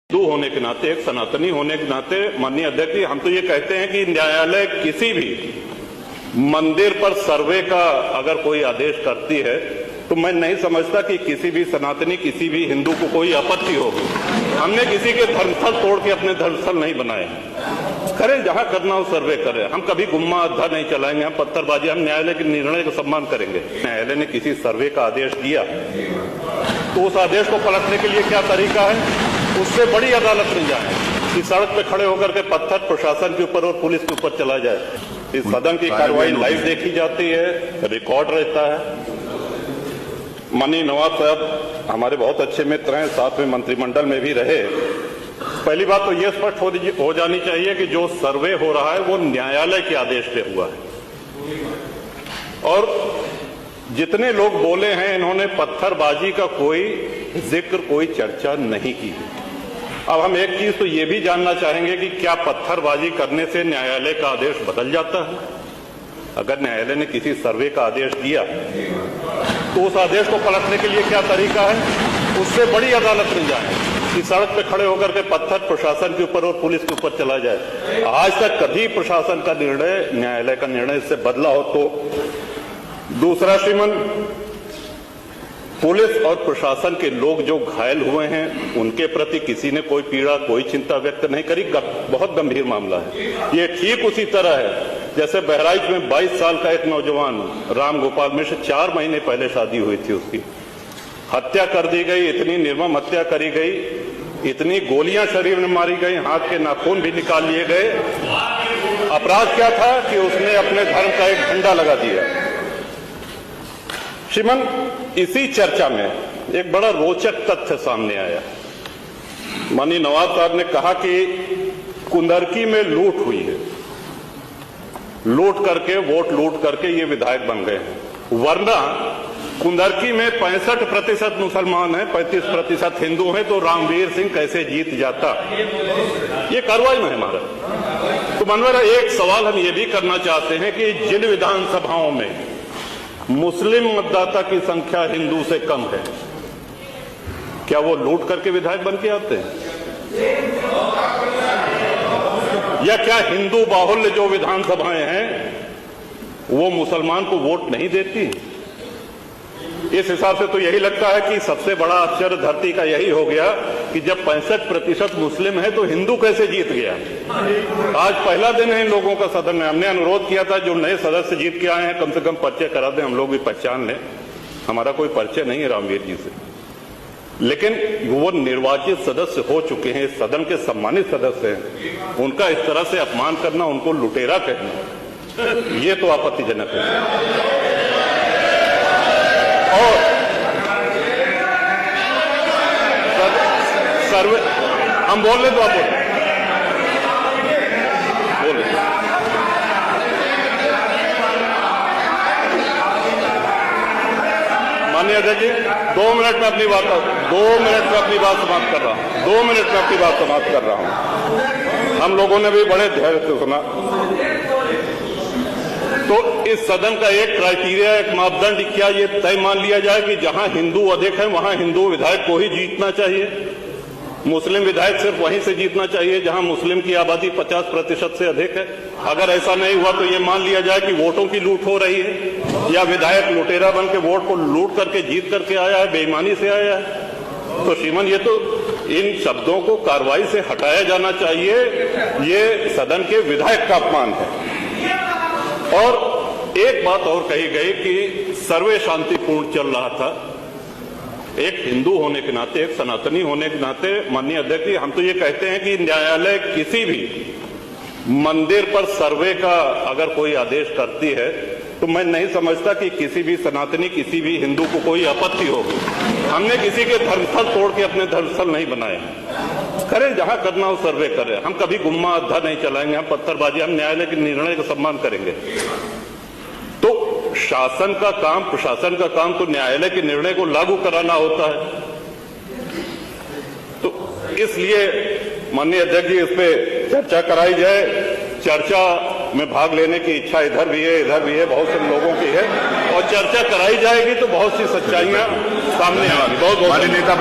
हिंदू होने के नाते, एक सनातनी होने के नाते माननीय अध्यक्ष जी, हम तो ये कहते हैं कि न्यायालय किसी भी मंदिर पर सर्वे का अगर कोई आदेश करती है तो मैं नहीं समझता कि किसी भी सनातनी, किसी भी हिंदू को कोई आपत्ति होगी। हमने किसी के धर्मस्थल तोड़ के अपने धर्मस्थल नहीं बनाए। करें, जहां करना हो सर्वे करें। हम कभी गुम्मा अद्धा नहीं चलाएंगे, हम पत्थरबाजी, हम न्यायालय के निर्णय का सम्मान करेंगे। न्यायालय ने किसी सर्वे का आदेश दिया तो उस आदेश को पलटने के लिए क्या तरीका है? उससे बड़ी अदालत में जाए कि सड़क पे खड़े होकर के पत्थर प्रशासन के ऊपर और पुलिस के ऊपर चला जाए। इस सदन की कार्रवाई लाइव देखी जाती है, रिकॉर्ड रहता है। माननीय नवाब साहब हमारे बहुत अच्छे मित्र हैं, साथ में मंत्रिमंडल में भी रहे। पहली बात तो यह स्पष्ट हो जानी चाहिए कि जो सर्वे हो रहा है वो न्यायालय के आदेश पे हुआ है। और जितने लोग बोले हैं, इन्होंने पत्थरबाजी का कोई जिक्र, कोई चर्चा नहीं की। अब हम एक चीज तो ये भी जानना चाहेंगे कि क्या पत्थरबाजी करने से न्यायालय का आदेश बदल जाता है? अगर न्यायालय ने किसी सर्वे का आदेश दिया तो उस आदेश को पलटने के लिए क्या तरीका है? उससे बड़ी अदालत में जाए कि सड़क पे खड़े होकर के पत्थर प्रशासन के ऊपर और पुलिस के ऊपर चला जाए। आज तक कभी प्रशासन का निर्णय, न्यायालय का निर्णय इससे बदला हो तो? दूसरा, श्रीमान, पुलिस और प्रशासन के लोग जो घायल हुए हैं उनके प्रति किसी ने कोई पीड़ा, कोई चिंता व्यक्त नहीं करी। बहुत गंभीर मामला है ये। ठीक उसी तरह है जैसे बहराइच में 22 साल का एक नौजवान राम गोपाल मिश्र, 4 महीने पहले शादी हुई थी, उसकी हत्या कर दी गई। इतनी निर्मम हत्या करी गई, इतनी गोलियां शरीर में मारी गई, हाथ के नाखून भी निकाल लिए गए। अपराध क्या था कि उसने अपने धर्म का एक झंडा लगा दिया। श्रीमान, इसी चर्चा में एक बड़ा रोचक तथ्य सामने आया। माननीय नवाब साहब ने कहा कि कुंदरकी में लूट हुई है, लूट करके, वोट लूट करके ये विधायक बन गए हैं। वरना कुंदरकी में 65% मुसलमान हैं, 35% हिंदू हैं, तो रामवीर सिंह कैसे जीत जाता? ये कार्रवाई में है हमारा। तो मनोहर, एक सवाल हम ये भी करना चाहते हैं कि जिन विधानसभाओं में मुस्लिम मतदाता की संख्या हिंदू से कम है, क्या वो लूट करके विधायक बन के आते हैं? या क्या हिंदू बाहुल्य जो विधानसभाएं हैं वो मुसलमान को वोट नहीं देती? इस हिसाब से तो यही लगता है कि सबसे बड़ा आश्चर्य धरती का यही हो गया कि जब 65% मुस्लिम है तो हिंदू कैसे जीत गया? आज पहला दिन है इन लोगों का सदन में। हमने अनुरोध किया था जो नए सदस्य जीत के आए हैं कम से कम परिचय करा दें, हम लोग भी पहचान लें। हमारा कोई परिचय नहीं है रामवीर जी से, लेकिन वो निर्वाचित सदस्य हो चुके हैं, सदन के सम्मानित सदस्य हैं। उनका इस तरह से अपमान करना, उनको लुटेरा कहना, ये तो आपत्तिजनक है। और सर्वे हम बोल रहे तो आप बोले। माननीय अध्यक्ष जी, 2 मिनट में अपनी बात समाप्त कर रहा हूं। 2 मिनट में अपनी बात समाप्त कर रहा हूं। हम लोगों ने भी बड़े धैर्य से सुना। तो इस सदन का एक क्राइटेरिया, एक मापदंड क्या ये तय मान लिया जाए कि जहां हिंदू अधिक है वहां हिंदू विधायक को ही जीतना चाहिए, मुस्लिम विधायक सिर्फ वहीं से जीतना चाहिए जहां मुस्लिम की आबादी 50% से अधिक है? अगर ऐसा नहीं हुआ तो ये मान लिया जाए कि वोटों की लूट हो रही है या विधायक लुटेरा बन के वोट को लूट करके जीत करके आया है, बेईमानी से आया है। तो श्रीमान, ये तो इन शब्दों को कार्रवाई से हटाया जाना चाहिए। ये सदन के विधायक का अपमान है। और एक बात और कही गई कि सर्वे शांतिपूर्ण चल रहा था। एक हिंदू होने के नाते, एक सनातनी होने के नाते माननीय अध्यक्ष जी, हम तो ये कहते हैं कि न्यायालय किसी भी मंदिर पर सर्वे का अगर कोई आदेश करती है तो मैं नहीं समझता कि किसी भी सनातनी, किसी भी हिंदू को कोई आपत्ति होगी। हमने किसी के धर्मस्थल तोड़ के अपने धर्मस्थल नहीं बनाए। करें, जहां करना हो सर्वे करें। हम कभी गुम्मा अद्धा नहीं चलाएंगे, हम पत्थरबाजी, हम न्यायालय के निर्णय का सम्मान करेंगे। तो शासन का काम, प्रशासन का काम तो न्यायालय के निर्णय को लागू कराना होता है। तो इसलिए माननीय अध्यक्ष जी, इस पे चर्चा कराई जाए। चर्चा में भाग लेने की इच्छा इधर भी है, इधर भी है, बहुत से लोगों की है, और चर्चा कराई जाएगी तो बहुत सी सच्चाइयां सामने आएंगी। बहुत बहुत नेता